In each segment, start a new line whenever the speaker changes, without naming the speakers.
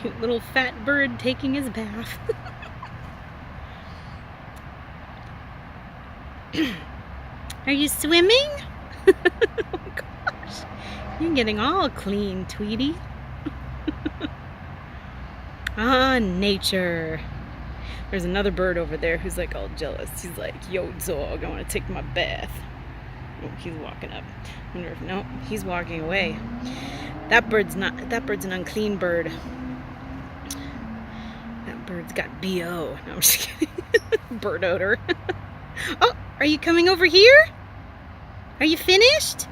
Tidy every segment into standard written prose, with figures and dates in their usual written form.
Cute little fat bird taking his bath. Are you swimming? Oh gosh, you're getting all clean, Tweety. Ah, nature. There's another bird over there who's like all jealous. He's like, yo dog, I want to take my bath. Oh, he's walking up. I wonder if, no, he's walking away. That bird's an unclean bird. That bird's got BO. No, I'm just kidding. Bird odor. Oh, are you coming over here? Are you finished?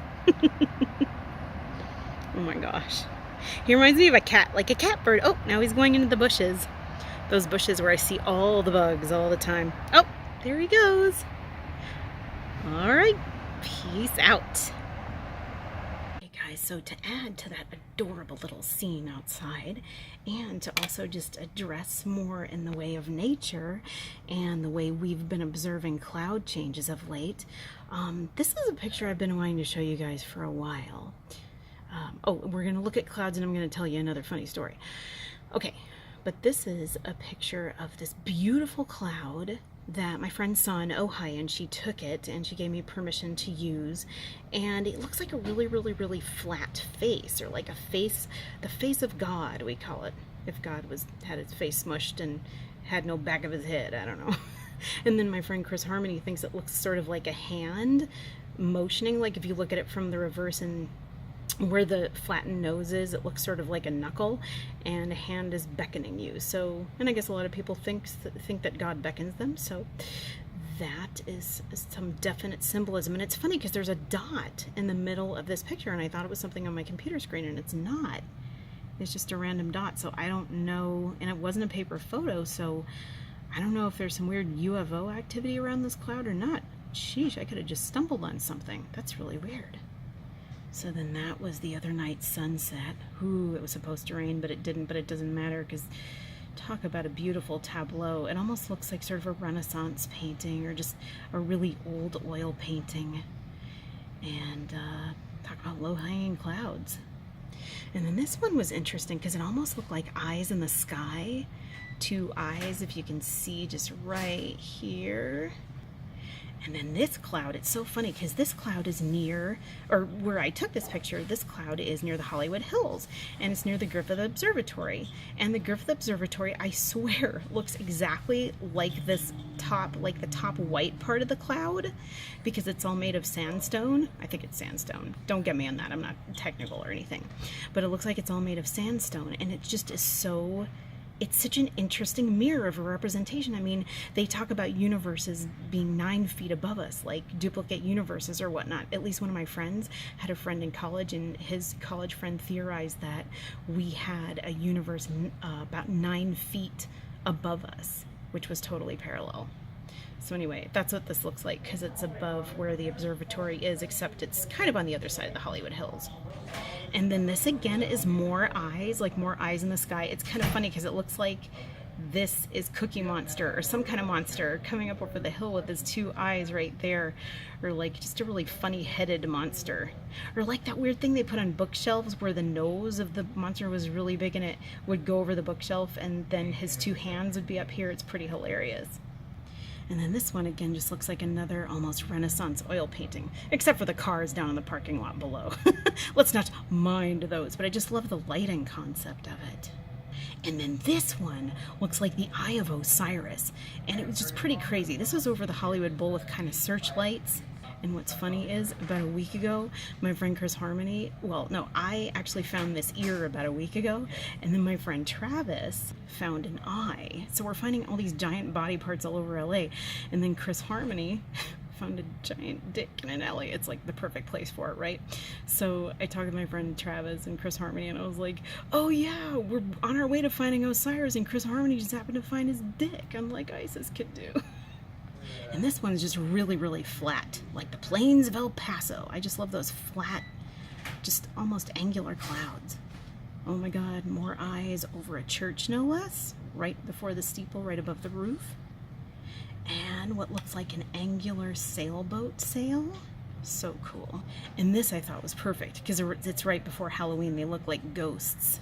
Oh my gosh. He reminds me of a cat, like a cat bird. Oh, now he's going into the bushes. Those bushes where I see all the bugs all the time. Oh, there he goes. All right, peace out. Hey guys, so to add to that adorable little scene outside, and to also just address more in the way of nature and the way we've been observing cloud changes of late, this is a picture I've been wanting to show you guys for a while. Oh, we're going to look at clouds and I'm going to tell you another funny story. Okay, but this is a picture of this beautiful cloud that my friend saw in Ojai, and she took it and she gave me permission to use, and it looks like a really flat face, or like a face, the face of God, we call it, if God had his face smushed and had no back of his head, I don't know. And then my friend Chris Harmony thinks it looks sort of like a hand motioning, like if you look at it from the reverse and where the flattened nose is, it looks sort of like a knuckle, and a hand is beckoning you. So, and I guess a lot of people think that God beckons them, so that is some definite symbolism. And it's funny because there's a dot in the middle of this picture, and I thought it was something on my computer screen, and it's not. It's just a random dot, so I don't know, and it wasn't a paper photo, so I don't know if there's some weird UFO activity around this cloud or not. Sheesh, I could have just stumbled on something. That's really weird. So then that was the other night's sunset. Ooh, it was supposed to rain, but it didn't, but it doesn't matter, because talk about a beautiful tableau. It almost looks like sort of a Renaissance painting, or just a really old oil painting. And talk about low-hanging clouds. And then this one was interesting because it almost looked like eyes in the sky. Two eyes, if you can see, just right here. And then this cloud, it's so funny because this cloud is near, or where I took this picture, this cloud is near the Hollywood Hills, and it's near the Griffith Observatory. And the Griffith Observatory, I swear, looks exactly like this top, like the top white part of the cloud, because it's all made of sandstone. I think it's sandstone. Don't get me on that. I'm not technical or anything. But it looks like it's all made of sandstone, and it just is so... It's such an interesting mirror of a representation. I mean, they talk about universes being 9 feet above us, like duplicate universes or whatnot. At least one of my friends had a friend in college, and his college friend theorized that we had a universe about 9 feet above us, which was totally parallel. So anyway, that's what this looks like, because it's above where the observatory is, except it's kind of on the other side of the Hollywood Hills. And then this again is more eyes, like more eyes in the sky. It's kind of funny because it looks like this is Cookie Monster or some kind of monster coming up over the hill with his 2 eyes right there, or like just a really funny headed monster, or like that weird thing they put on bookshelves where the nose of the monster was really big and it would go over the bookshelf, and then his 2 hands would be up here. It's pretty hilarious. And then this one again just looks like another almost Renaissance oil painting, except for the cars down in the parking lot below. Let's not mind those, but I just love the lighting concept of it. And then this one looks like the Eye of Osiris, and it was just pretty crazy. This was over the Hollywood Bowl with kind of searchlights. And what's funny is, about a week ago, my friend Chris Harmony, well, no, I actually found this ear about a week ago, and then my friend Travis found an eye. So we're finding all these giant body parts all over LA, and then Chris Harmony found a giant dick in an alley. It's like the perfect place for it, right? So I talked to my friend Travis and Chris Harmony, and I was like, oh yeah, we're on our way to finding Osiris, and Chris Harmony just happened to find his dick. I'm like, ISIS could do. And this one is just really flat, like the plains of El Paso. I just love those flat, just almost angular clouds. Oh my God, more eyes over a church, no less, right before the steeple, right above the roof. And what looks like an angular sailboat sail. So cool. And this I thought was perfect because it's right before Halloween. They look like ghosts.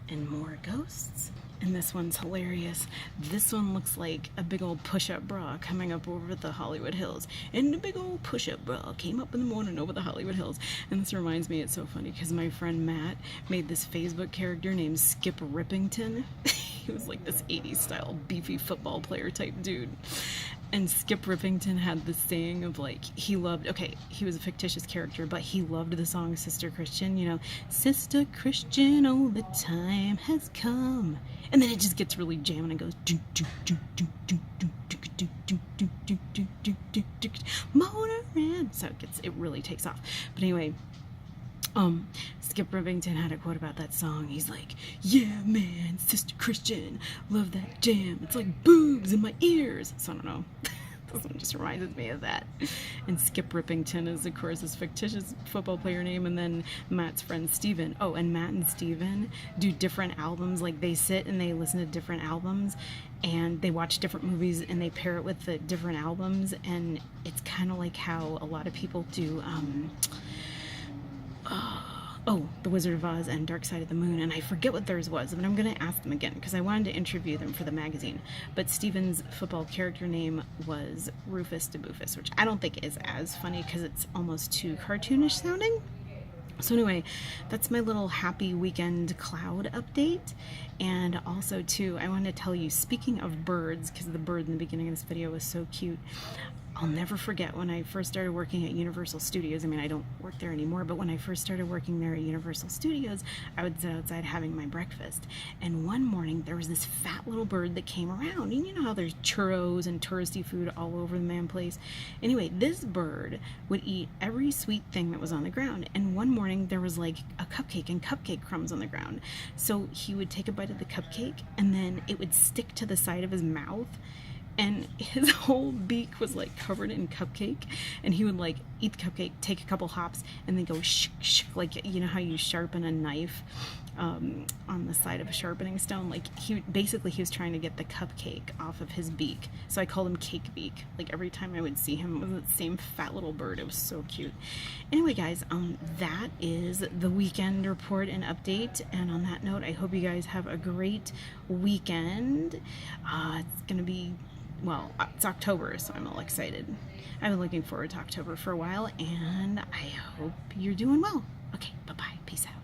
And more ghosts. And this one's hilarious. This one looks like a big old push-up bra coming up over the Hollywood Hills. And a big old push-up bra came up in the morning over the Hollywood Hills. And this reminds me, it's so funny, because my friend Matt made this Facebook character named Skip Rippington. He was like this 80s style beefy football player type dude. And Skip Rippington had this saying of like, he loved, okay, he was a fictitious character, but he loved the song Sister Christian, you know, Sister Christian, oh, the time has come. And then it just gets really jamming and goes, do, do, do, do, do, do, do, do, do, do, do, do, do, do, do, motor man. So it really takes off. But anyway, Skip Rivington had a quote about that song. He's like, yeah, man, Sister Christian, love that jam. It's like boobs in my ears. So I don't know. This one just reminds me of that. And Skip Rippington is, of course, his fictitious football player name. And then Matt's friend Steven. Oh, and Matt and Steven do different albums. Like, they sit and they listen to different albums. And they watch different movies and they pair it with the different albums. And it's kind of like how a lot of people do... The Wizard of Oz and Dark Side of the Moon, and I forget what theirs was, but I'm going to ask them again because I wanted to interview them for the magazine. But Steven's football character name was Rufus DeBoofus, which I don't think is as funny because it's almost too cartoonish sounding. So anyway, that's my little happy weekend cloud update. And also too, I wanted to tell you, speaking of birds, because the bird in the beginning of this video was so cute, I'll never forget when I first started working at Universal Studios. I mean, I don't work there anymore, but when I first started working there at Universal Studios, I would sit outside having my breakfast. And one morning, there was this fat little bird that came around. And you know how there's churros and touristy food all over the man place? Anyway, this bird would eat every sweet thing that was on the ground. And one morning, there was like a cupcake and cupcake crumbs on the ground. So he would take a bite of the cupcake, and then it would stick to the side of his mouth. And his whole beak was like covered in cupcake, and he would like eat the cupcake, take a couple hops, and then go shh, shh, like, you know how you sharpen a knife on the side of a sharpening stone? Like, he was trying to get the cupcake off of his beak. So I called him Cake Beak. Like, every time I would see him, it was the same fat little bird. It was so cute. Anyway, guys, that is the weekend report and update. And on that note, I hope you guys have a great weekend. It's gonna be... Well, it's October, so I'm all excited. I've been looking forward to October for a while, and I hope you're doing well. Okay, bye-bye. Peace out.